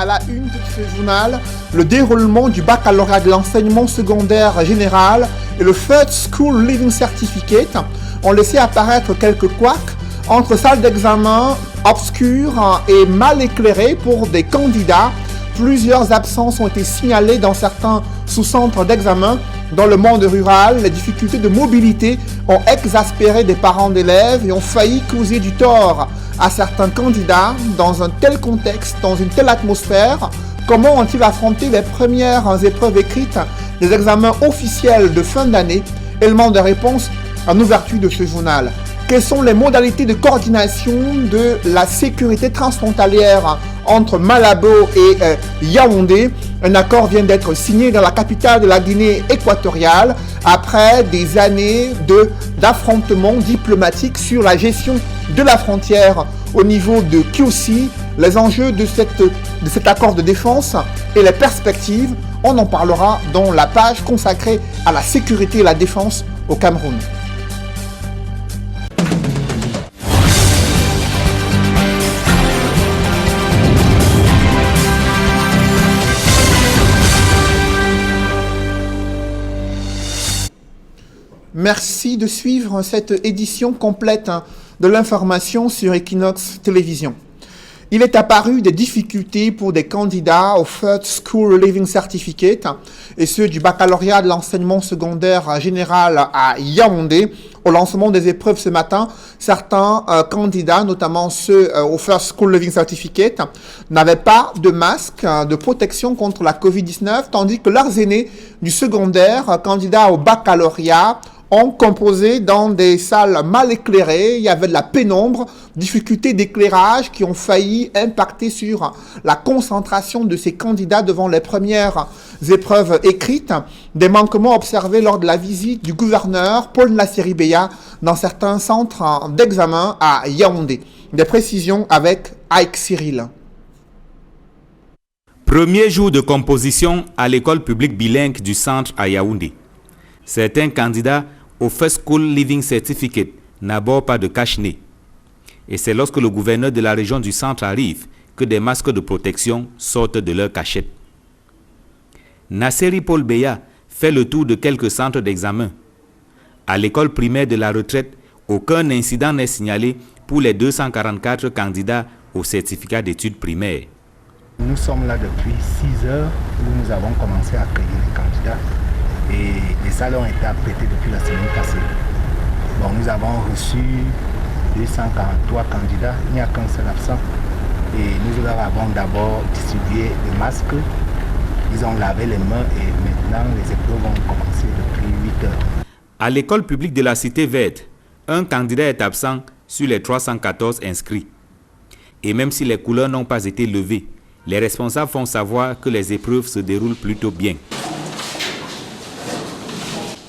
à la une de ce journal, le déroulement du baccalauréat de l'enseignement secondaire général et le First School Living Certificate ont laissé apparaître quelques couacs entre salles d'examen obscures et mal éclairées pour des candidats. Plusieurs absences ont été signalées dans certains sous-centres d'examen. Dans le monde rural, les difficultés de mobilité ont exaspéré des parents d'élèves et ont failli causer du tort à certains candidats. Dans un tel contexte, dans une telle atmosphère, comment ont-ils affronté les premières épreuves écrites des examens officiels de fin d'année? Élément de réponse en ouverture de ce journal. Quelles sont les modalités de coordination de la sécurité transfrontalière entre Malabo et Yaoundé? Un accord vient d'être signé dans la capitale de la Guinée équatoriale après des années d'affrontements diplomatiques sur la gestion de la frontière au niveau de Kiossi. Les enjeux de cet accord de défense et les perspectives, on en parlera dans la page consacrée à la sécurité et la défense au Cameroun. Merci de suivre cette édition complète de l'information sur Equinox Télévision. Il est apparu des difficultés pour des candidats au First School Living Certificate et ceux du baccalauréat de l'enseignement secondaire général à Yaoundé. Au lancement des épreuves ce matin, certains candidats, notamment ceux au First School Living Certificate, n'avaient pas de masque de protection contre la Covid-19, tandis que leurs aînés du secondaire, candidats au baccalauréat, ont composé dans des salles mal éclairées. Il y avait de la pénombre, difficultés d'éclairage qui ont failli impacter sur la concentration de ces candidats devant les premières épreuves écrites. Des manquements observés lors de la visite du gouverneur Paul Nasseri Beya dans certains centres d'examen à Yaoundé. Des précisions avec Ike Cyril. Premier jour de composition à l'école publique bilingue du centre à Yaoundé. Certains candidats au First School Living Certificate n'abordent pas de cache-nez. Et c'est lorsque le gouverneur de la région du centre arrive que des masques de protection sortent de leur cachette. Nasseri Paul Beya fait le tour de quelques centres d'examen. À l'école primaire de la retraite, aucun incident n'est signalé pour les 244 candidats au certificat d'études primaires. Nous sommes là depuis 6 heures où nous avons commencé à accueillir les candidats. Et les salles ont été apprêtées depuis la semaine passée. Bon, nous avons reçu 243 candidats, il n'y a qu'un seul absent. Et nous leur avons d'abord distribué des masques. Ils ont lavé les mains et maintenant les épreuves ont commencé depuis 8 heures. À l'école publique de la Cité Verte, un candidat est absent sur les 314 inscrits. Et même si les couleurs n'ont pas été levées, les responsables font savoir que les épreuves se déroulent plutôt bien.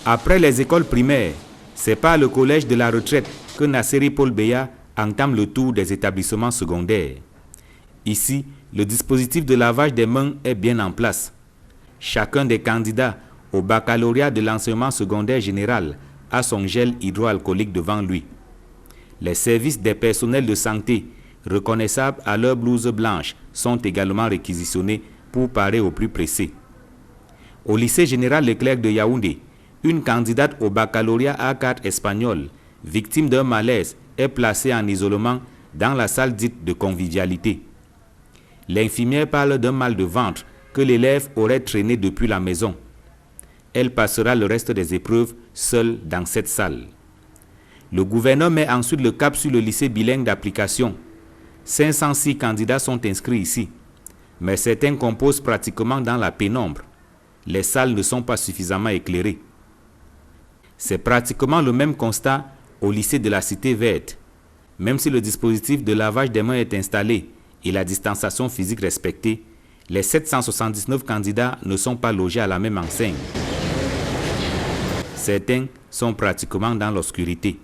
Après les écoles primaires, c'est par le collège de la retraite que Nasseri Paul Beya entame le tour des établissements secondaires. Ici, le dispositif de lavage des mains est bien en place. Chacun des candidats au baccalauréat de l'enseignement secondaire général a son gel hydroalcoolique devant lui. Les services des personnels de santé, reconnaissables à leur blouse blanche, sont également réquisitionnés pour parer au plus pressé. Au lycée général Leclerc de Yaoundé, une candidate au baccalauréat A4 espagnol, victime d'un malaise, est placée en isolement dans la salle dite de convivialité. L'infirmière parle d'un mal de ventre que l'élève aurait traîné depuis la maison. Elle passera le reste des épreuves seule dans cette salle. Le gouverneur met ensuite le cap sur le lycée bilingue d'application. 506 candidats sont inscrits ici, mais certains composent pratiquement dans la pénombre. Les salles ne sont pas suffisamment éclairées. C'est pratiquement le même constat au lycée de la Cité Verte. Même si le dispositif de lavage des mains est installé et la distanciation physique respectée, les 779 candidats ne sont pas logés à la même enseigne. Certains sont pratiquement dans l'obscurité.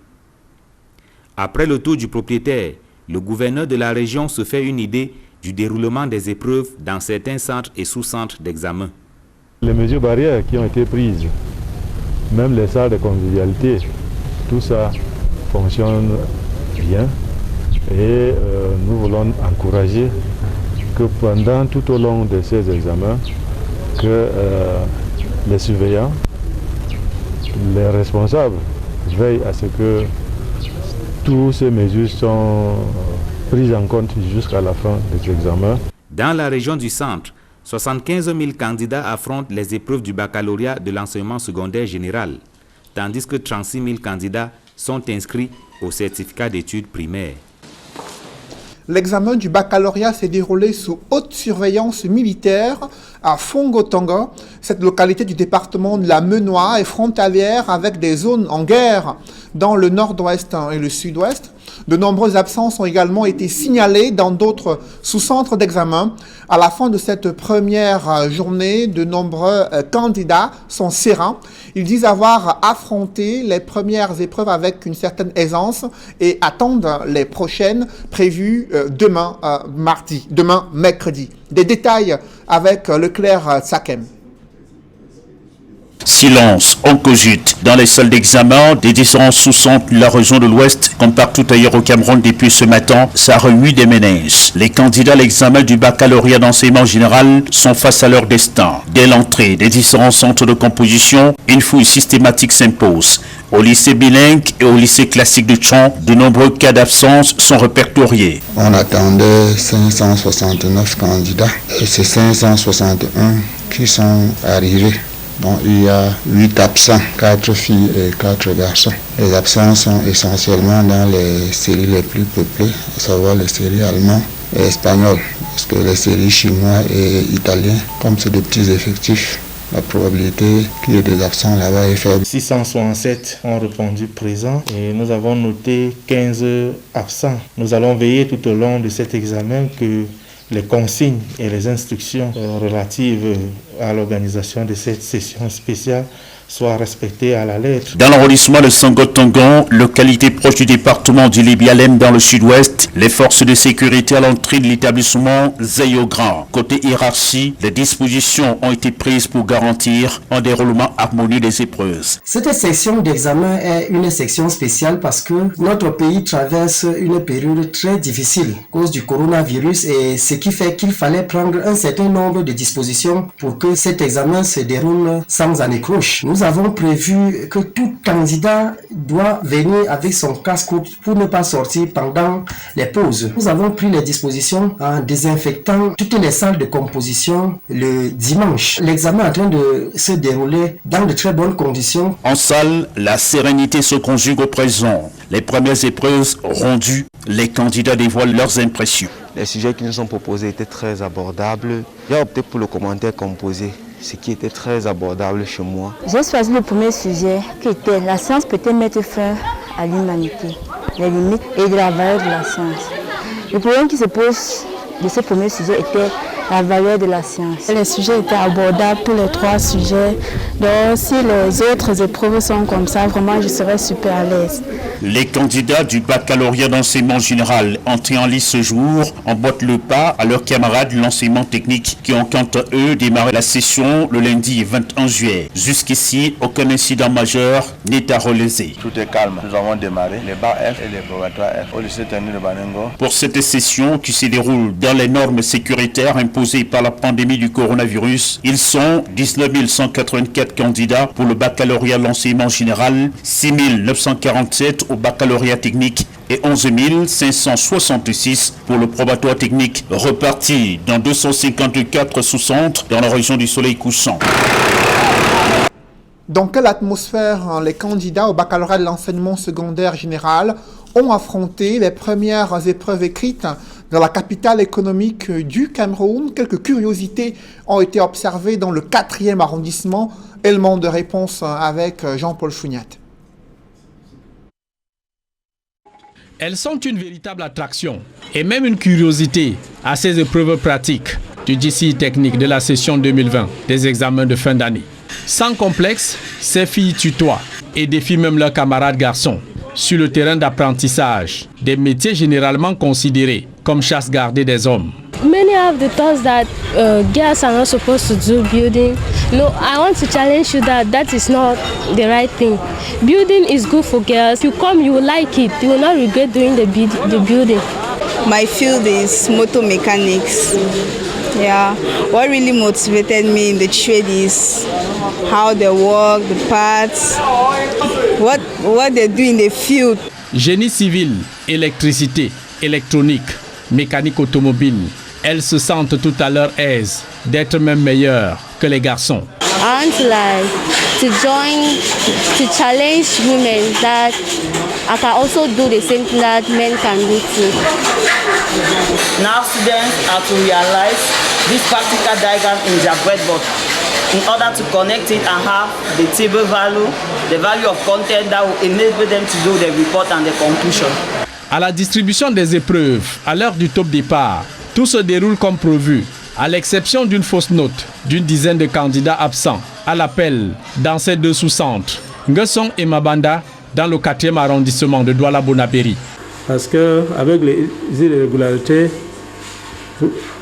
Après le tour du propriétaire, le gouverneur de la région se fait une idée du déroulement des épreuves dans certains centres et sous-centres d'examen. Les mesures barrières qui ont été prises, même les salles de convivialité, tout ça fonctionne bien et nous voulons encourager que pendant tout au long de ces examens, que les surveillants, les responsables veillent à ce que toutes ces mesures sont prises en compte jusqu'à la fin des examens. Dans la région du centre, 75 000 candidats affrontent les épreuves du baccalauréat de l'enseignement secondaire général, tandis que 36 000 candidats sont inscrits au certificat d'études primaires. L'examen du baccalauréat s'est déroulé sous haute surveillance militaire à Fongotongo. Cette localité du département de la Menoie est frontalière avec des zones en guerre dans le nord-ouest et le sud-ouest. De nombreuses absences ont également été signalées dans d'autres sous-centres d'examen. À la fin de cette première journée, de nombreux candidats sont sereins. Ils disent avoir affronté les premières épreuves avec une certaine aisance et attendent les prochaines prévues demain mercredi. Des détails avec Leclerc Tsakem. Silence, on cogite. Dans les salles d'examen des différents sous-centres de la région de l'Ouest, comme partout ailleurs au Cameroun depuis ce matin, ça remue des méninges. Les candidats à l'examen du baccalauréat d'enseignement général sont face à leur destin. Dès l'entrée des différents centres de composition, une fouille systématique s'impose. Au lycée bilingue et au lycée classique de Tchon, de nombreux cas d'absence sont répertoriés. On attendait 569 candidats et c'est 561 qui sont arrivés. Bon, il y a 8 absents, 4 filles et 4 garçons. Les absents sont essentiellement dans les séries les plus peuplées, à savoir les séries allemandes et espagnoles, parce que les séries chinois et italiens, comme c'est de petits effectifs, la probabilité qu'il y ait des absents là-bas est faible. 667 ont répondu présents et nous avons noté 15 absents. Nous allons veiller tout au long de cet examen que les consignes et les instructions relatives à l'organisation de cette session spéciale soient respectées à la lettre. Dans l'arrondissement de Sangotongon, localité proche du département du Libialem dans le sud-ouest, les forces de sécurité à l'entrée de l'établissement veillent au grand. Côté hiérarchie, les dispositions ont été prises pour garantir un déroulement harmonieux des épreuves. Cette section d'examen est une section spéciale parce que notre pays traverse une période très difficile à cause du coronavirus et ce qui fait qu'il fallait prendre un certain nombre de dispositions pour que cet examen se déroule sans anicroche. Nous avons prévu que tout candidat doit venir avec son casque pour ne pas sortir pendant les pauses. Nous avons pris les dispositions en désinfectant toutes les salles de composition le dimanche. L'examen est en train de se dérouler dans de très bonnes conditions. En salle, la sérénité se conjugue au présent. Les premières épreuves rendues, les candidats dévoilent leurs impressions. Les sujets qui nous sont proposés étaient très abordables. J'ai opté pour le commentaire composé, ce qui était très abordable chez moi. J'ai choisi le premier sujet qui était la science peut-elle mettre fin à l'humanité, les limites et de la valeur de la science. Le problème qui se pose de ce premier sujet était la valeur de la science. Les sujets étaient abordables, tous les 3 sujets. Donc si les autres épreuves sont comme ça, vraiment je serais super à l'aise. Les candidats du baccalauréat d'enseignement général entrés en liste ce jour emboîtent le pas à leurs camarades de l'enseignement technique qui ont quant à eux démarré la session le lundi 21 juillet. Jusqu'ici, aucun incident majeur n'est à relever. Tout est calme. Nous avons démarré les bas F et les probatoires F au lycée technique de Banengo. Pour cette session qui se déroule dans les normes sécuritaires imposées par la pandémie du coronavirus, ils sont 19 184 candidats pour le baccalauréat de l'enseignement général, 6 947 au baccalauréat technique et 11 566 pour le probatoire technique, repartis dans 254 sous-centres dans la région du soleil couchant. Dans quelle atmosphère les candidats au baccalauréat de l'enseignement secondaire général ont affronté les premières épreuves écrites dans la capitale économique du Cameroun? Quelques curiosités ont été observées dans le 4e arrondissement. Élément de réponse avec Jean-Paul Fougnat. Elles sont une véritable attraction et même une curiosité à ces épreuves pratiques du GCE technique de la session 2020 des examens de fin d'année. Sans complexe, ces filles tutoient et défient même leurs camarades garçons sur le terrain d'apprentissage des métiers généralement considérés comme chasse gardée des hommes. Many have the thoughts that girls are not supposed to do building. No, I want to challenge you that is not the right thing. Building is good for girls. If you come, you will like it. You will not regret doing the building. my field is motor mechanics. Yeah, what really motivated me in the trade is how they work, the parts, what they do in the field. Génie civil, électricité, électronique, mécanique automobile, elles se sentent tout à leur aise d'être même meilleures que les garçons. I want to join, to challenge women that I can also do the same thing that men can do too. Now students have to realize this practical diagram in their breadboard in order to connect it and have the table value, the value of content that will enable them to do the report and the conclusion. À la distribution des épreuves, à l'heure du top départ, tout se déroule comme prévu, à l'exception d'une fausse note d'une dizaine de candidats absents à l'appel dans ces deux sous-centres, Nguesson et Mabanda, dans le 4e arrondissement de Douala-Bonabéry. Parce qu'avec les irrégularités,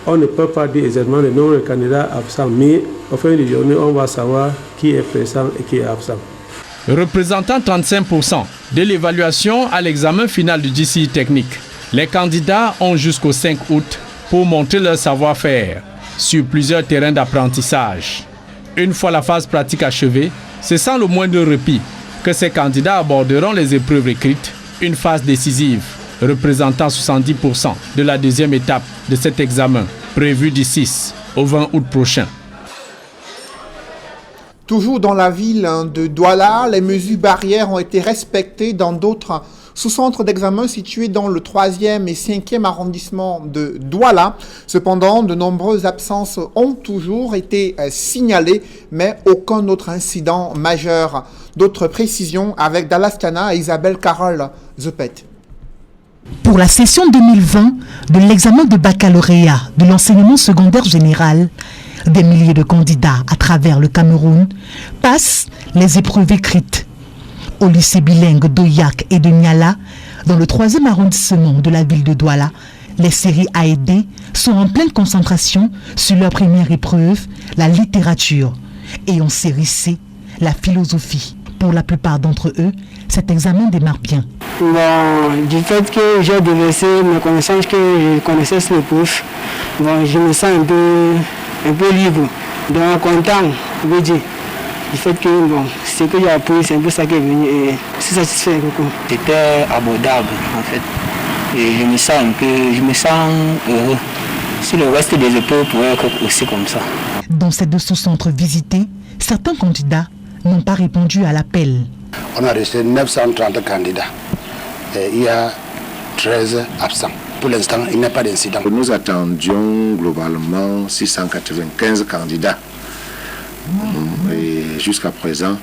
on ne peut pas dire exactement le nombre de candidats absents, mais au fin de journée, on va savoir qui est présent et qui est absent. Représentant 35% de l'évaluation à l'examen final du GCE technique, les candidats ont jusqu'au 5 août pour montrer leur savoir-faire sur plusieurs terrains d'apprentissage. Une fois la phase pratique achevée, c'est sans le moindre répit que ces candidats aborderont les épreuves écrites, une phase décisive représentant 70% de la deuxième étape de cet examen, prévu du 6 au 20 août prochain. Toujours dans la ville de Douala, les mesures barrières ont été respectées dans d'autres sous-centres d'examen situés dans le 3e et 5e arrondissement de Douala. Cependant, de nombreuses absences ont toujours été signalées, mais aucun autre incident majeur. D'autres précisions avec Dallas Kana et Isabelle Carole Zepet. Pour la session 2020 de l'examen de baccalauréat de l'enseignement secondaire général, des milliers de candidats à travers le Cameroun passent les épreuves écrites. Au lycée bilingue d'Oyak et de Niala, dans le 3e arrondissement de la ville de Douala, les séries A et D sont en pleine concentration sur leur première épreuve, la littérature, et en série C, la philosophie. Pour la plupart d'entre eux, cet examen démarre bien. Bon, du fait que j'ai déversé mes connaissances que je connaissais sur le pouf, bon, je me sens un peu libre, donc content, je veux dire. Du fait que bon, ce que j'ai appris, c'est un peu ça qui est venu et c'est satisfait beaucoup. C'était abordable en fait. Et je me sens heureux. Si le reste des épreuves pourrait être aussi comme ça. Dans ces deux sous-centres visités, certains candidats n'ont pas répondu à l'appel. On a reçu 930 candidats. Et il y a 13 absents. Pour l'instant, il n'y a pas d'incident. Nous attendions globalement 695 candidats. Et jusqu'à présent,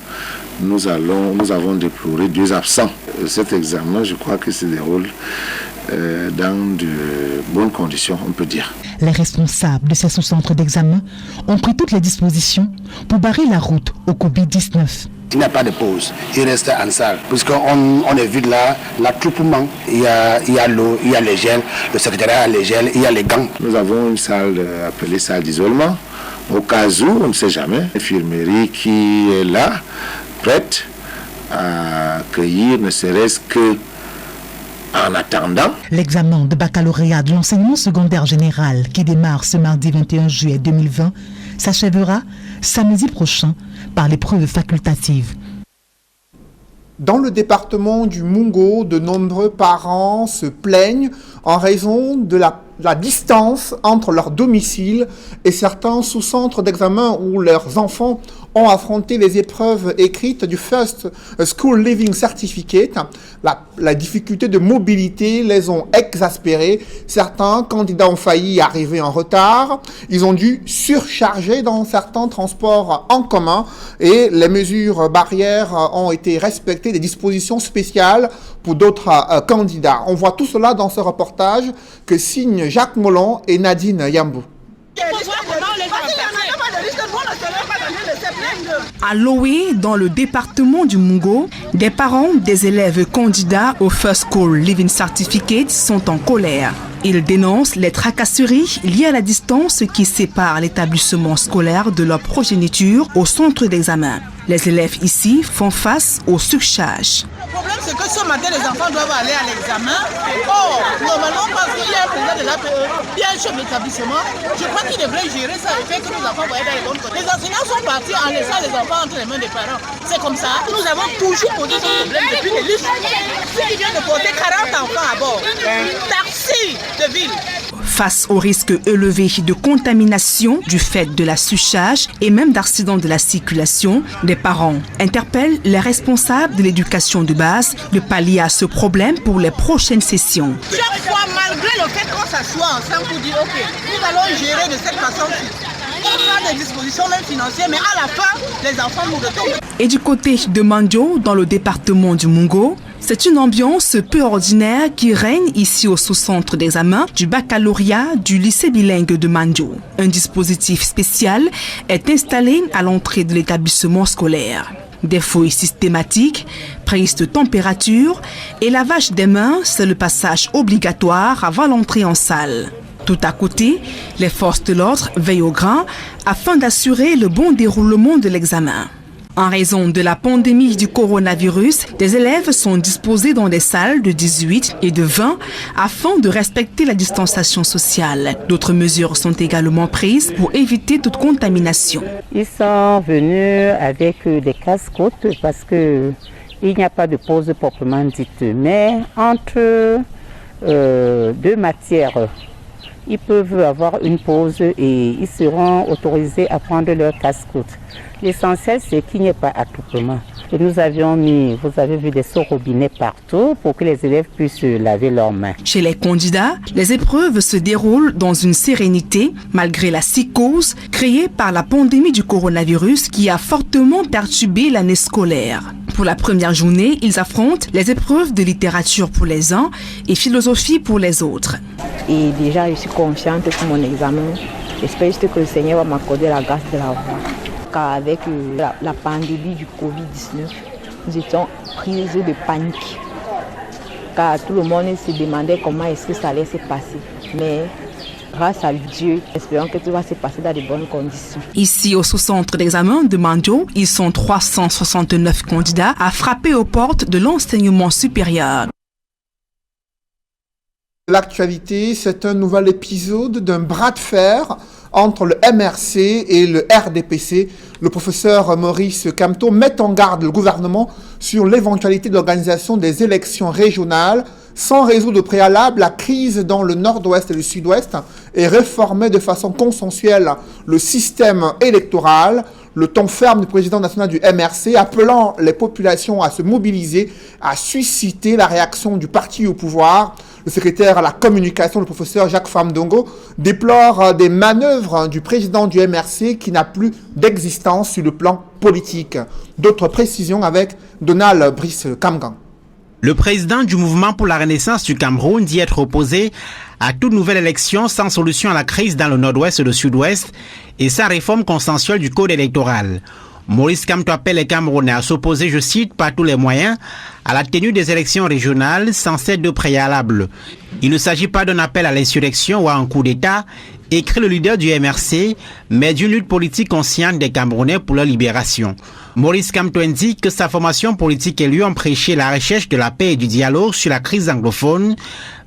nous avons déploré 2 absents. Cet examen, je crois que se déroule dans de bonnes conditions, on peut dire. Les responsables de ces sous-centres d'examen ont pris toutes les dispositions pour barrer la route au Covid-19. Il n'y a pas de pause, il reste en salle, puisqu'on évite là l'attroupement. Il y a l'eau, il y a les gels, le secrétariat a les gels, il y a les gants. Nous avons une salle appelée salle d'isolement, au cas où, on ne sait jamais, l'infirmerie qui est là, prête à accueillir, ne serait-ce que en attendant. L'examen de baccalauréat de l'enseignement secondaire général qui démarre ce mardi 21 juillet 2020 s'achèvera samedi prochain par l'épreuve facultative. Dans le département du Mungo, de nombreux parents se plaignent en raison de la distance entre leur domicile et certains sous-centres d'examen où leurs enfants ont affronté les épreuves écrites du First School Living Certificate. La difficulté de mobilité les ont exaspérés. Certains candidats ont failli arriver en retard. Ils ont dû surcharger dans certains transports en commun et les mesures barrières ont été respectées, des dispositions spéciales pour d'autres candidats. On voit tout cela dans ce reportage que signent Jacques Molon et Nadine Yambou. À Loé, dans le département du Mungo, des parents des élèves candidats au First School Living Certificate sont en colère. Ils dénoncent les tracasseries liées à la distance qui sépare l'établissement scolaire de leur progéniture au centre d'examen. Les élèves ici font face au surcharge. Le problème, c'est que ce matin, les enfants doivent aller à l'examen. Or, normalement, parce qu'il y a un président de l'APE, il y a un chef d'établissement, je crois qu'il devrait gérer ça et faire que nos enfants voient dans les bonnes conditions. Les enseignants sont partis en laissant les enfants entre les mains des parents. C'est comme ça. Nous avons toujours posé ce problème depuis les listes. Qui vient de porter 40 enfants à bord. Taxi de ville. Face au risque élevé de contamination du fait de la surcharge et même d'accidents de la circulation, les parents interpellent les responsables de l'éducation de base de pallier à ce problème pour les prochaines sessions. Chaque fois, malgré le fait qu'on s'assoit ensemble pour dire ok, nous allons gérer de cette façon-ci. On prend des dispositions même financières, mais à la fin, les enfants nous retournent. Et du côté de Mandio, dans le département du Mungo, c'est une ambiance peu ordinaire qui règne ici au sous-centre d'examen du baccalauréat du lycée bilingue de Mandio. Un dispositif spécial est installé à l'entrée de l'établissement scolaire. Des fouilles systématiques, prise de température et lavage des mains, c'est le passage obligatoire avant l'entrée en salle. Tout à côté, les forces de l'ordre veillent au grain afin d'assurer le bon déroulement de l'examen. En raison de la pandémie du coronavirus, des élèves sont disposés dans des salles de 18 et de 20 afin de respecter la distanciation sociale. D'autres mesures sont également prises pour éviter toute contamination. Ils sont venus avec des casse-côtes parce qu'il n'y a pas de pause proprement dite. Mais entre deux matières, ils peuvent avoir une pause et ils seront autorisés à prendre leur casse-côte. L'essentiel, c'est qu'il n'y ait pas attroupement. Et nous avions mis, vous avez vu, des seaux robinets partout pour que les élèves puissent laver leurs mains. Chez les candidats, les épreuves se déroulent dans une sérénité malgré la psychose créée par la pandémie du coronavirus qui a fortement perturbé l'année scolaire. Pour la première journée, ils affrontent les épreuves de littérature pour les uns et philosophie pour les autres. Et déjà, je suis confiante pour mon examen. J'espère juste que le Seigneur va m'accorder la grâce de l'avoir. Car avec la pandémie du Covid-19, nous étions prises de panique. Car tout le monde se demandait comment est-ce que ça allait se passer. Mais grâce à Dieu, espérons que tout va se passer dans de bonnes conditions. Ici, au sous-centre d'examen de Mandio, ils sont 369 candidats à frapper aux portes de l'enseignement supérieur. L'actualité, c'est un nouvel épisode d'un bras de fer entre le MRC et le RDPC. Le professeur Maurice Kamto met en garde le gouvernement sur l'éventualité de l'organisation des élections régionales sans résoudre au préalable la crise dans le nord-ouest et le sud-ouest et réformer de façon consensuelle le système électoral. Le ton ferme du président national du MRC appelant les populations à se mobiliser, à susciter la réaction du parti au pouvoir. Le secrétaire à la communication, le professeur Jacques Famdongo, déplore des manœuvres du président du MRC qui n'a plus d'existence sur le plan politique. D'autres précisions avec Donald Brice Kamgan. Le président du mouvement pour la renaissance du Cameroun dit être opposé à toute nouvelle élection sans solution à la crise dans le nord-ouest et le sud-ouest et sans réforme consensuelle du code électoral. Maurice Kamto appelle les Camerounais à s'opposer, je cite, par tous les moyens à la tenue des élections régionales sans cesse de préalable. Il ne s'agit pas d'un appel à l'insurrection ou à un coup d'État, écrit le leader du MRC, mais d'une lutte politique consciente des Camerounais pour leur libération. Maurice Kamto indique que sa formation politique et lui ont prêché la recherche de la paix et du dialogue sur la crise anglophone,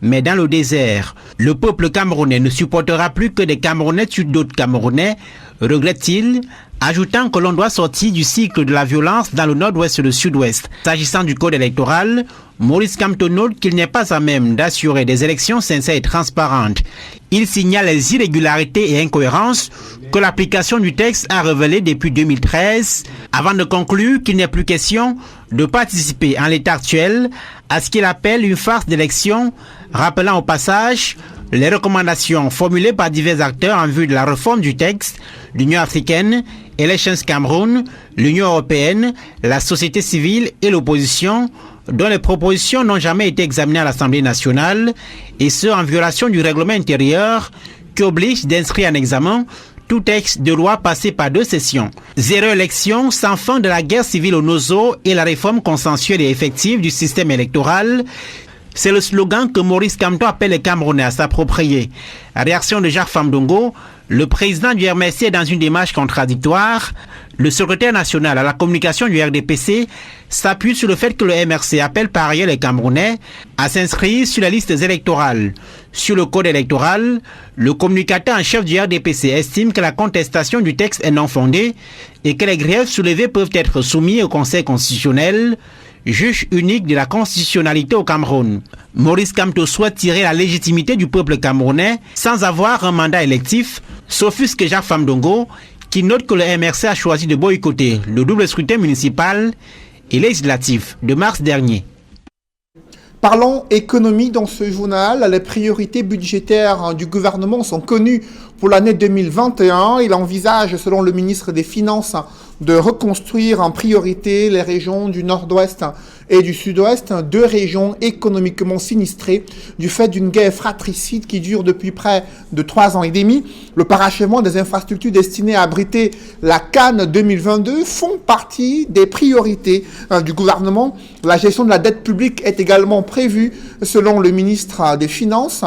mais dans le désert. Le peuple camerounais ne supportera plus que des Camerounais tuent d'autres Camerounais, regrette-t-il, ajoutant que l'on doit sortir du cycle de la violence dans le nord-ouest et le sud-ouest. S'agissant du code électoral, Maurice Kamto note qu'il n'est pas à même d'assurer des élections sincères et transparentes. Il signale les irrégularités et incohérences que l'application du texte a révélées depuis 2013, avant de conclure qu'il n'est plus question de participer en l'état actuel à ce qu'il appelle une farce d'élection, rappelant au passage les recommandations formulées par divers acteurs en vue de la réforme du texte, l'Union africaine, Elections Cameroun, l'Union européenne, la société civile et l'opposition, dont les propositions n'ont jamais été examinées à l'Assemblée nationale, et ce en violation du règlement intérieur qui oblige d'inscrire en examen tout texte de loi passé par 2 sessions. 0 élection sans fin de la guerre civile au Nozo et la réforme consensuelle et effective du système électoral. C'est le slogan que Maurice Kamto appelle les Camerounais à s'approprier. Réaction de Jacques Famdongo, le président du RMC est dans une démarche contradictoire. Le secrétaire national à la communication du RDPC s'appuie sur le fait que le MRC appelle par ailleurs les Camerounais à s'inscrire sur les listes électorales. Sur le code électoral, le communicateur en chef du RDPC estime que la contestation du texte est non fondée et que les griefs soulevés peuvent être soumis au Conseil constitutionnel, juge unique de la constitutionnalité au Cameroun. Maurice Kamto souhaite tirer la légitimité du peuple camerounais sans avoir un mandat électif, s'offusque Jacques Famdongo, qui note que le MRC a choisi de boycotter le double scrutin municipal et législatif de mars dernier. Parlons économie dans ce journal. Les priorités budgétaires du gouvernement sont connues pour l'année 2021. Il envisage, selon le ministre des Finances, de reconstruire en priorité les régions du nord-ouest et du sud-ouest, deux régions économiquement sinistrées du fait d'une guerre fratricide qui dure depuis près de 3 ans et demi. Le parachèvement des infrastructures destinées à abriter la CAN 2022 font partie des priorités du gouvernement. La gestion de la dette publique est également prévue selon le ministre des Finances.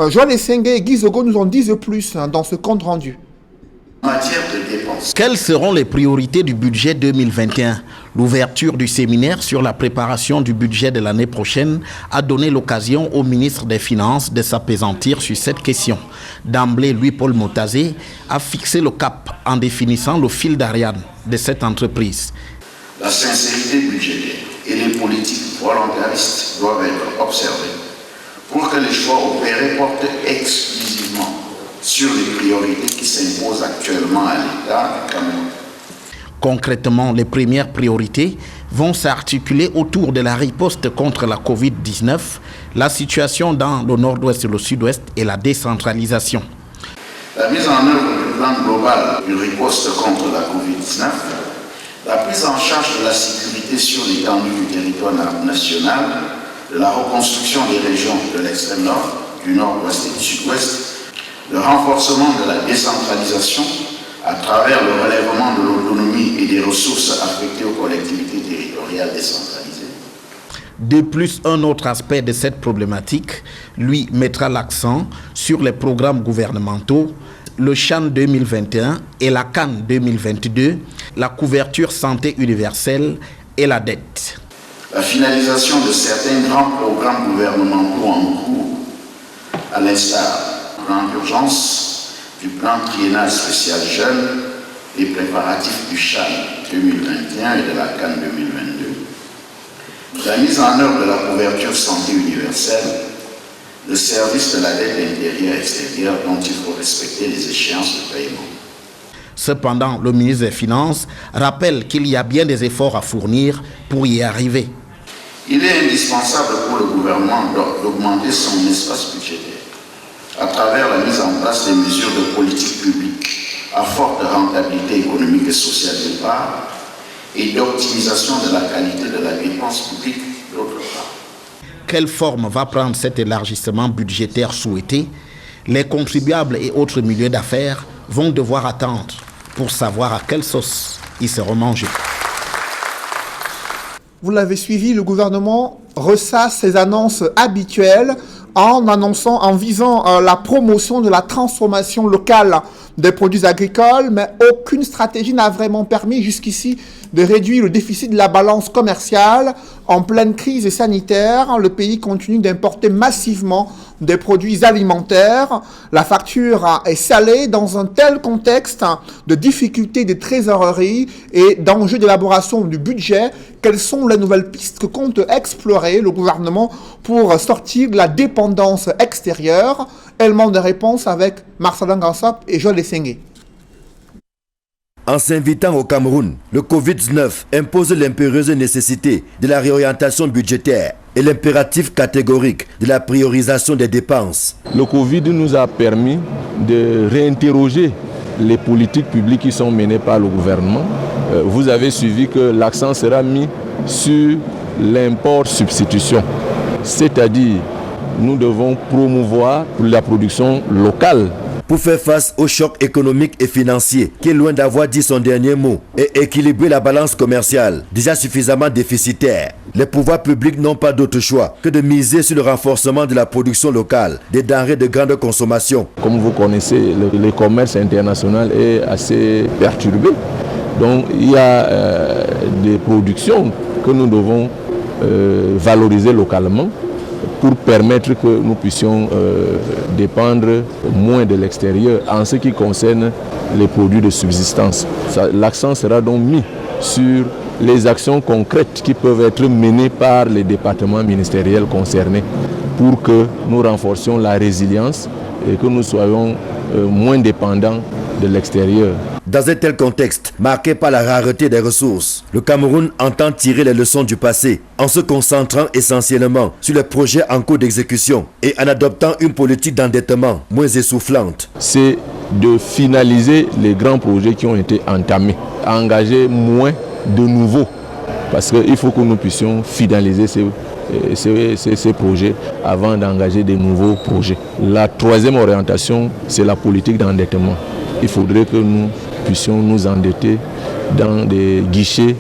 Joël Essengue et Guy Zogo nous en disent plus dans ce compte rendu. Quelles seront les priorités du budget 2021? L'ouverture du séminaire sur la préparation du budget de l'année prochaine a donné l'occasion au ministre des Finances de s'apaisantir sur cette question. D'emblée, Louis-Paul Motazé a fixé le cap en définissant le fil d'Ariane de cette entreprise. La sincérité budgétaire et les politiques volontaristes doivent être observées pour que les choix opérés portent exclusivement sur les priorités qui s'imposent actuellement à l'État du Cameroun. Concrètement, les premières priorités vont s'articuler autour de la riposte contre la Covid-19, la situation dans le nord-ouest et le sud-ouest et la décentralisation. La mise en œuvre du plan global de riposte contre la Covid-19, la prise en charge de la sécurité sur l'étendue du territoire national, de la reconstruction des régions de l'extrême nord, du nord-ouest et du sud-ouest, le renforcement de la décentralisation à travers le relèvement de l'autonomie et des ressources affectées aux collectivités territoriales décentralisées. De plus, un autre aspect de cette problématique, lui, mettra l'accent sur les programmes gouvernementaux, le CHAN 2021 et la CAN 2022, la couverture santé universelle et la dette. La finalisation de certains grands programmes gouvernementaux en cours, à l'instar plan d'urgence, du plan triennal spécial jeune, des préparatifs du CHAN 2021 et de la CAN 2022, la mise en œuvre de la couverture santé universelle, le service de la dette intérieure et extérieure dont il faut respecter les échéances de paiement. Cependant, le ministre des Finances rappelle qu'il y a bien des efforts à fournir pour y arriver. Il est indispensable pour le gouvernement d'augmenter son espace budgétaire à travers la mise en place des mesures de politique publique à forte rentabilité économique et sociale d'une part et d'optimisation de la qualité de la dépense publique d'autre part. Quelle forme va prendre cet élargissement budgétaire souhaité? Les contribuables et autres milieux d'affaires vont devoir attendre pour savoir à quelle sauce ils seront mangés. Vous l'avez suivi, le gouvernement ressasse ses annonces habituelles en visant la promotion de la transformation locale des produits agricoles, mais aucune stratégie n'a vraiment permis jusqu'ici de réduire le déficit de la balance commerciale. En pleine crise sanitaire, le pays continue d'importer massivement des produits alimentaires. La facture est salée dans un tel contexte de difficultés de trésorerie et d'enjeux d'élaboration du budget. Quelles sont les nouvelles pistes que compte explorer le gouvernement pour sortir de la dépendance extérieure? Élément de réponse avec Marcelin Gansop et Joël Essengue. En s'invitant au Cameroun, le Covid-19 impose l'impérieuse nécessité de la réorientation budgétaire et l'impératif catégorique de la priorisation des dépenses. Le Covid nous a permis de réinterroger les politiques publiques qui sont menées par le gouvernement. Vous avez suivi que l'accent sera mis sur l'import-substitution, c'est-à-dire nous devons promouvoir la production locale. pour faire face au choc économique et financier qui est loin d'avoir dit son dernier mot et équilibrer la balance commerciale déjà suffisamment déficitaire. Les pouvoirs publics n'ont pas d'autre choix que de miser sur le renforcement de la production locale, des denrées de grande consommation. Comme vous connaissez, le commerce international est assez perturbé. Donc il y a des productions que nous devons valoriser localement pour permettre que nous puissions dépendre moins de l'extérieur en ce qui concerne les produits de subsistance. L'accent sera donc mis sur les actions concrètes qui peuvent être menées par les départements ministériels concernés pour que nous renforcions la résilience et que nous soyons moins dépendants de l'extérieur. Dans un tel contexte, marqué par la rareté des ressources, le Cameroun entend tirer les leçons du passé en se concentrant essentiellement sur les projets en cours d'exécution et en adoptant une politique d'endettement moins essoufflante. C'est de finaliser les grands projets qui ont été entamés, engager moins de nouveaux, parce qu'il faut que nous puissions finaliser ces projets avant d'engager de nouveaux projets. La troisième orientation, c'est la politique d'endettement. Il faudrait que nous puissions nous endetter dans des guichets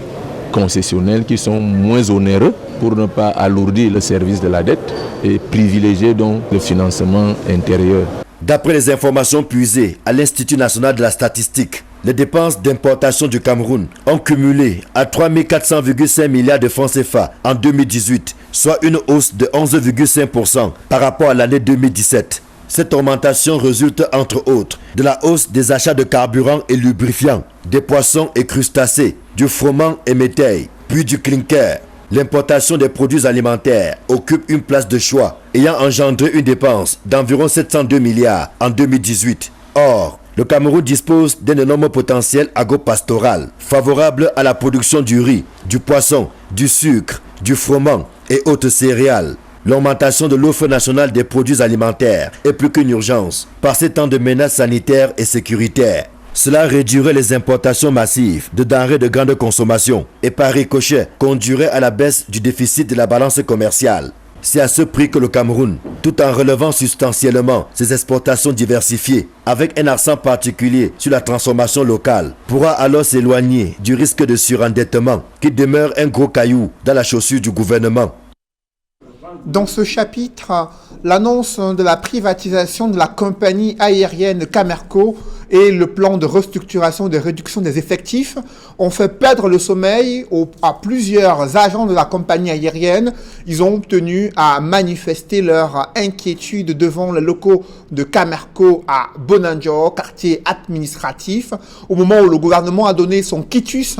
concessionnels qui sont moins onéreux pour ne pas alourdir le service de la dette et privilégier donc le financement intérieur. D'après les informations puisées à l'Institut national de la statistique, les dépenses d'importation du Cameroun ont cumulé à 3 400,5 milliards de francs CFA en 2018, soit une hausse de 11,5% par rapport à l'année 2017. Cette augmentation résulte entre autres de la hausse des achats de carburant et lubrifiants, des poissons et crustacés, du froment et métail, puis du clinker. L'importation des produits alimentaires occupe une place de choix, ayant engendré une dépense d'environ 702 milliards en 2018. Or, le Cameroun dispose d'un énorme potentiel agropastoral, favorable à la production du riz, du poisson, du sucre, du froment et autres céréales. L'augmentation de l'offre nationale des produits alimentaires est plus qu'une urgence par ces temps de menaces sanitaires et sécuritaires. Cela réduirait les importations massives de denrées de grande consommation et par ricochet conduirait à la baisse du déficit de la balance commerciale. C'est à ce prix que le Cameroun, tout en relevant substantiellement ses exportations diversifiées, avec un accent particulier sur la transformation locale, pourra alors s'éloigner du risque de surendettement qui demeure un gros caillou dans la chaussure du gouvernement. Dans ce chapitre, l'annonce de la privatisation de la compagnie aérienne Camerco et le plan de restructuration et de réduction des effectifs ont fait perdre le sommeil à plusieurs agents de la compagnie aérienne. Ils ont tenu à manifester leur inquiétude devant les locaux de Camerco à Bonanjo, quartier administratif, au moment où le gouvernement a donné son quitus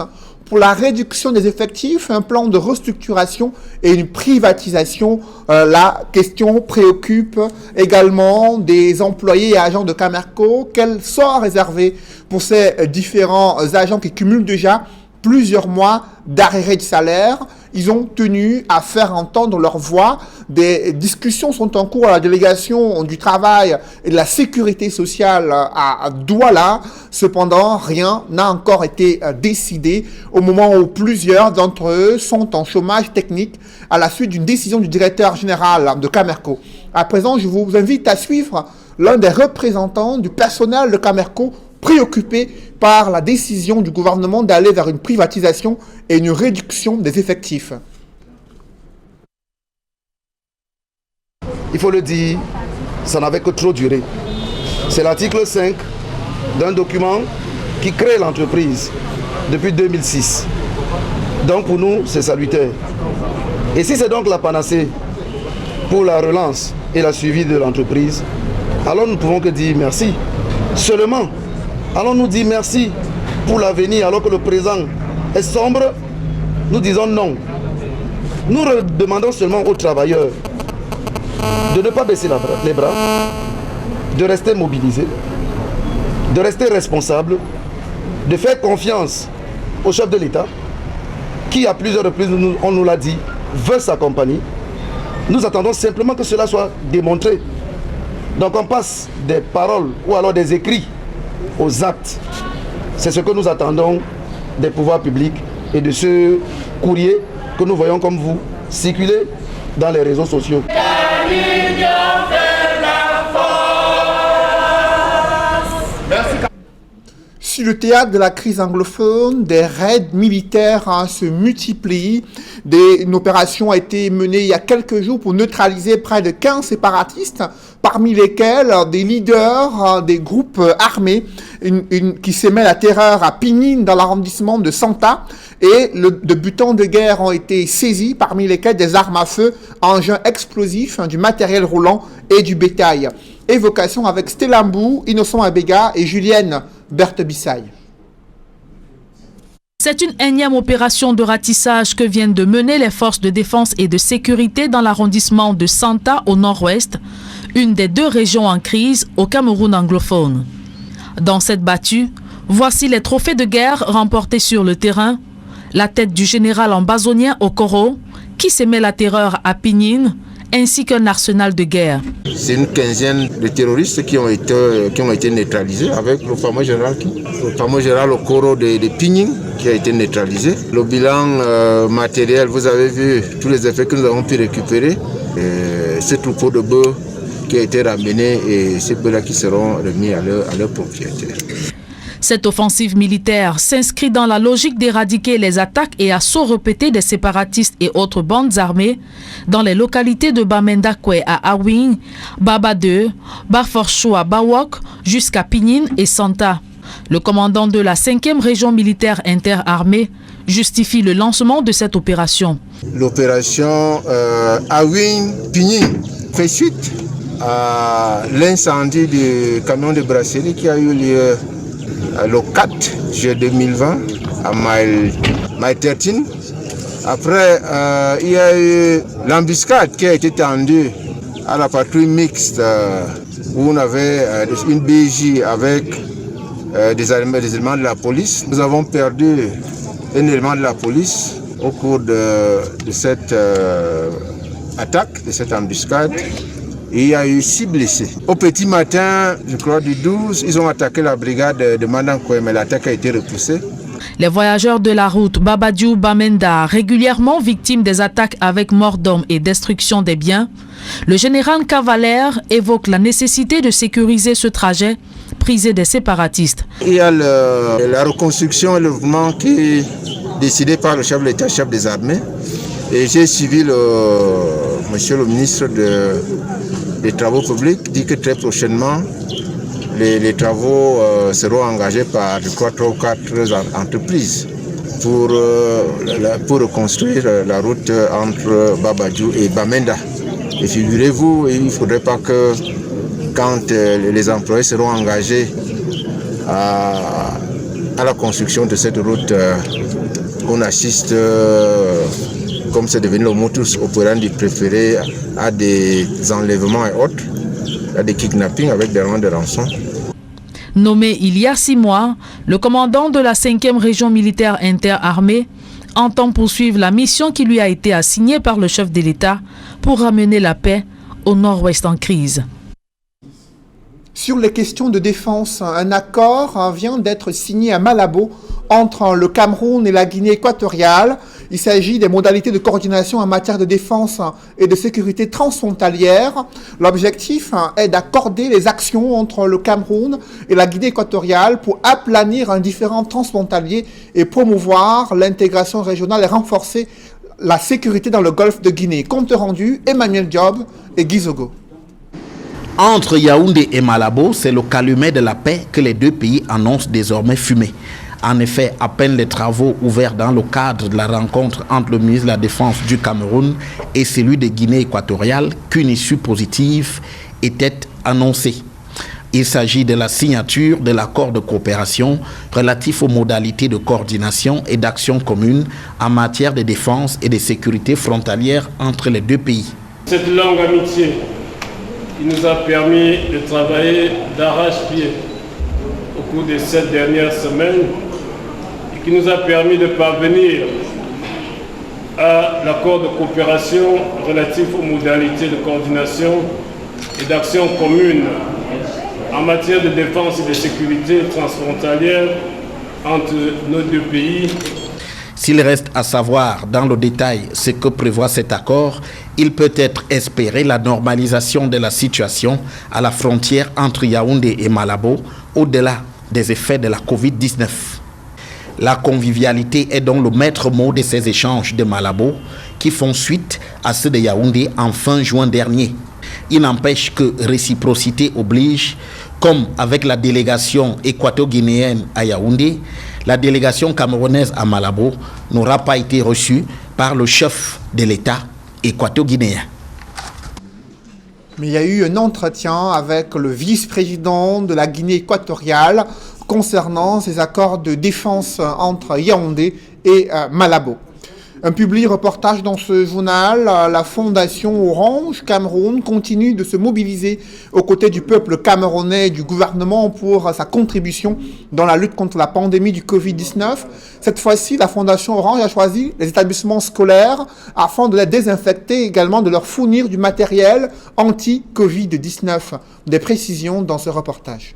pour la réduction des effectifs, un plan de restructuration et une privatisation. La question préoccupe également des employés et agents de Camerco. Quel sort réservé pour ces différents agents qui cumulent déjà plusieurs mois d'arrêt de salaire? Ils ont tenu à faire entendre leur voix. Des discussions sont en cours à la délégation du travail et de la sécurité sociale à Douala. Cependant, rien n'a encore été décidé au moment où plusieurs d'entre eux sont en chômage technique à la suite d'une décision du directeur général de Camerco. À présent, je vous invite à suivre l'un des représentants du personnel de Camerco préoccupé par la décision du gouvernement d'aller vers une privatisation et une réduction des effectifs. Il faut le dire, ça n'avait que trop duré. C'est l'article 5 d'un document qui crée l'entreprise depuis 2006. Donc pour nous, c'est salutaire. Et si c'est donc la panacée pour la relance et la suivi de l'entreprise, alors nous ne pouvons que dire merci. Seulement, allons-nous dire merci pour l'avenir alors que le présent est sombre? Nous disons non. Nous demandons seulement aux travailleurs de ne pas baisser les bras, de rester mobilisés, de rester responsables, de faire confiance au chef de l'État qui à plusieurs reprises, on nous l'a dit, veut sa compagnie. Nous attendons simplement que cela soit démontré. Donc on passe des paroles ou alors des écrits aux actes. C'est ce que nous attendons des pouvoirs publics et de ce courrier que nous voyons comme vous circuler dans les réseaux sociaux. Sur le théâtre de la crise anglophone, des raids militaires se multiplient. Une opération a été menée il y a quelques jours pour neutraliser près de 15 séparatistes, parmi lesquels des leaders des groupes armés qui semaient la terreur à Pinyin dans l'arrondissement de Santa. Et de butants de guerre ont été saisis, parmi lesquels des armes à feu, engins explosifs, du matériel roulant et du bétail. Évocation avec Stella Mbou, Innocent Abega et Julienne Berthe-Bissaille. C'est une énième opération de ratissage que viennent de mener les forces de défense et de sécurité dans l'arrondissement de Santa au nord-ouest, une des 2 régions en crise au Cameroun anglophone. Dans cette battue, voici les trophées de guerre remportés sur le terrain, la tête du général ambazonien Okoro, qui s'émet la terreur à Pinyin, ainsi qu'un arsenal de guerre. C'est une quinzaine de terroristes qui ont été neutralisés avec le fameux général Okoro de Pinyin qui a été neutralisé. Le bilan matériel, vous avez vu tous les effets que nous avons pu récupérer. Ce troupeau de bœufs qui a été ramené et ces bœufs-là qui seront remis à leur propriétaire. Cette offensive militaire s'inscrit dans la logique d'éradiquer les attaques et assauts répétés des séparatistes et autres bandes armées dans les localités de Bamenda-Kwe à Awing, Baba 2, Baforchou à Bawok, jusqu'à Pinyin et Santa. Le commandant de la 5e région militaire interarmée justifie le lancement de cette opération. L'opération Awing-Pinyin fait suite à l'incendie du camion de brasserie qui a eu lieu le 4 juillet 2020 à Mile 13. Après, il y a eu l'embuscade qui a été tendue à la patrouille mixte où on avait une BJ avec des éléments de la police. Nous avons perdu un élément de la police au cours de cette attaque, de cette embuscade. Et il y a eu 6 blessés. Au petit matin, je crois du 12, ils ont attaqué la brigade de Mandankwe, mais l'attaque a été repoussée. Les voyageurs de la route Babadiou-Bamenda, régulièrement victimes des attaques avec mort d'hommes et destruction des biens, le général Cavalaire évoque la nécessité de sécuriser ce trajet prisé des séparatistes. Il y a la reconstruction et le mouvement qui est décidé par le chef de l'État, chef des armées. Et j'ai suivi monsieur le ministre des Travaux publics, dit que très prochainement, les travaux seront engagés par, je crois, 3 ou 4 entreprises pour reconstruire la route entre Babadiou et Bamenda. Et figurez-vous, il ne faudrait pas que quand les employés seront engagés à la construction de cette route, on assiste, comme c'est devenu le modus operandi préféré, à des enlèvements et autres, à des kidnappings avec des demandes de rançon. Nommé il y a 6 mois, le commandant de la 5e région militaire interarmée entend poursuivre la mission qui lui a été assignée par le chef de l'État pour ramener la paix au nord-ouest en crise. Sur les questions de défense, un accord vient d'être signé à Malabo entre le Cameroun et la Guinée équatoriale. Il s'agit des modalités de coordination en matière de défense et de sécurité transfrontalière. L'objectif est d'accorder les actions entre le Cameroun et la Guinée équatoriale pour aplanir un différend transfrontalier et promouvoir l'intégration régionale et renforcer la sécurité dans le golfe de Guinée. Compte rendu, Emmanuel Diop et Guy Zogo. Entre Yaoundé et Malabo, c'est le calumet de la paix que les 2 pays annoncent désormais fumer. En effet, à peine les travaux ouverts dans le cadre de la rencontre entre le ministre de la Défense du Cameroun et celui de Guinée équatoriale qu'une issue positive était annoncée. Il s'agit de la signature de l'accord de coopération relatif aux modalités de coordination et d'action commune en matière de défense et de sécurité frontalière entre les 2 pays. Cette longue amitié qui nous a permis de travailler d'arrache-pied au cours des 7 dernières semaines et qui nous a permis de parvenir à l'accord de coopération relatif aux modalités de coordination et d'action commune en matière de défense et de sécurité transfrontalière entre nos 2 pays. S'il reste à savoir dans le détail ce que prévoit cet accord, il peut être espéré la normalisation de la situation à la frontière entre Yaoundé et Malabo, au-delà des effets de la Covid-19. La convivialité est donc le maître mot de ces échanges de Malabo qui font suite à ceux de Yaoundé en fin juin dernier. Il n'empêche que réciprocité oblige, comme avec la délégation équato-guinéenne à Yaoundé, la délégation camerounaise à Malabo n'aura pas été reçue par le chef de l'État équato-guinéen. Mais il y a eu un entretien avec le vice-président de la Guinée équatoriale concernant ces accords de défense entre Yaoundé et Malabo. Un public reportage dans ce journal, la Fondation Orange Cameroun continue de se mobiliser aux côtés du peuple camerounais et du gouvernement pour sa contribution dans la lutte contre la pandémie du Covid-19. Cette fois-ci, la Fondation Orange a choisi les établissements scolaires afin de les désinfecter et également de leur fournir du matériel anti-Covid-19. Des précisions dans ce reportage.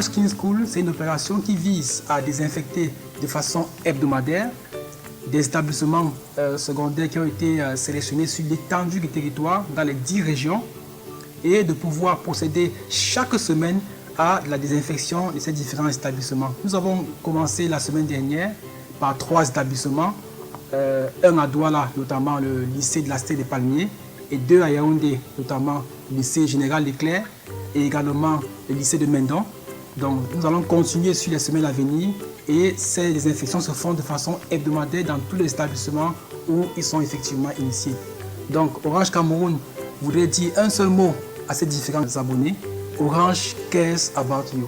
Skin School, c'est une opération qui vise à désinfecter de façon hebdomadaire des établissements secondaires qui ont été sélectionnés sur l'étendue du territoire dans les 10 régions et de pouvoir procéder chaque semaine à la désinfection de ces différents établissements. Nous avons commencé la semaine dernière par 3 établissements, un à Douala, notamment le lycée de la Cité des Palmiers, et 2 à Yaoundé, notamment le lycée Général Leclerc et également le lycée de Mendon. Donc nous allons continuer sur les semaines à venir et ces désinfections se font de façon hebdomadaire dans tous les établissements où ils sont effectivement initiés. Donc Orange Cameroun voudrait dire un seul mot à ces différents abonnés: Orange cares about you.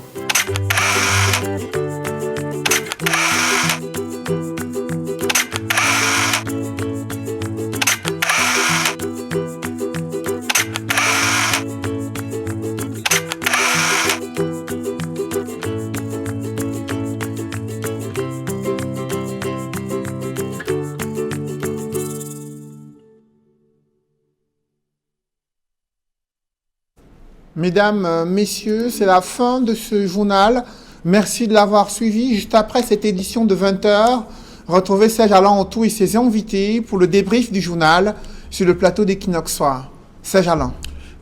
Mesdames, Messieurs, c'est la fin de ce journal. Merci de l'avoir suivi. Juste après cette édition de 20h, retrouvez Serge Alan-Ontou et ses invités pour le débrief du journal sur le plateau d'Equinox Soir. Serge Alan.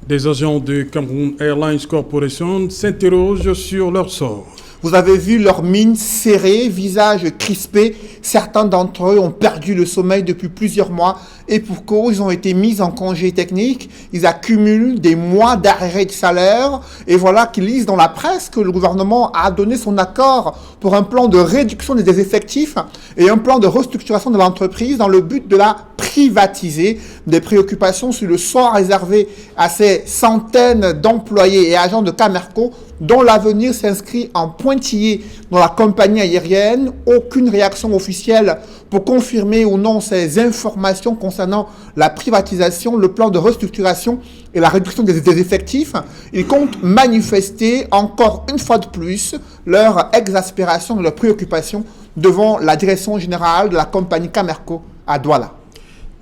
Des agents de Cameroun Airlines Corporation s'interrogent sur leur sort. Vous avez vu leurs mines serrées, visages crispés. Certains d'entre eux ont perdu le sommeil depuis plusieurs mois et pour cause, ils ont été mis en congé technique. Ils accumulent des mois d'arrêt de salaire et voilà qu'ils lisent dans la presse que le gouvernement a donné son accord pour un plan de réduction des effectifs et un plan de restructuration de l'entreprise dans le but de la privatiser. Des préoccupations sur le sort réservé à ces centaines d'employés et agents de Camerco dont l'avenir s'inscrit en pointillé dans la compagnie aérienne. Aucune réaction officielle pour confirmer ou non ces informations concernant la privatisation, le plan de restructuration et la réduction des effectifs. Ils comptent manifester encore une fois de plus leur exaspération et leur préoccupation devant la direction générale de la compagnie Camerco à Douala.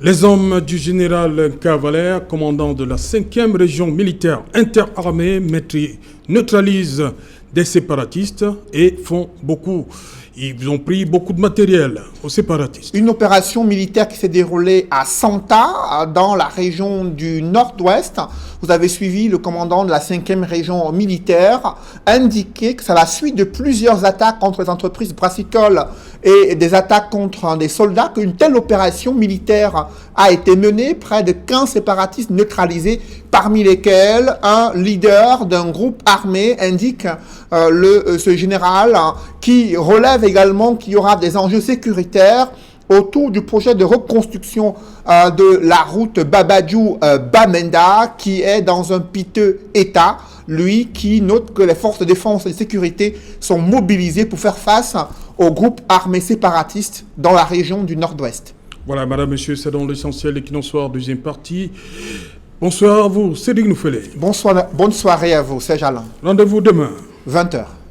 Les hommes du général Cavalaire, commandant de la 5e région militaire interarmée, neutralisent des séparatistes et font beaucoup. Ils ont pris beaucoup de matériel aux séparatistes. Une opération militaire qui s'est déroulée à Santa, dans la région du nord-ouest. Vous avez suivi le commandant de la 5e région militaire indiquer que c'est la suite de plusieurs attaques contre les entreprises brassicoles et des attaques contre des soldats qu'une telle opération militaire a été menée. Près de 15 séparatistes neutralisés, parmi lesquels un leader d'un groupe armé, indique ce général, qui relève également qu'il y aura des enjeux sécuritaires autour du projet de reconstruction de la route Babadjou-Bamenda, qui est dans un piteux état. Lui qui note que les forces de défense et de sécurité sont mobilisées pour faire face aux groupes armés séparatistes dans la région du nord-ouest. Voilà, madame, monsieur, c'est dans l'essentiel et qui nous soir deuxième partie. Bonsoir à vous, Cédric Nouffelé. Bonsoir, bonne soirée à vous, Serge Alain. Rendez-vous demain. 20h.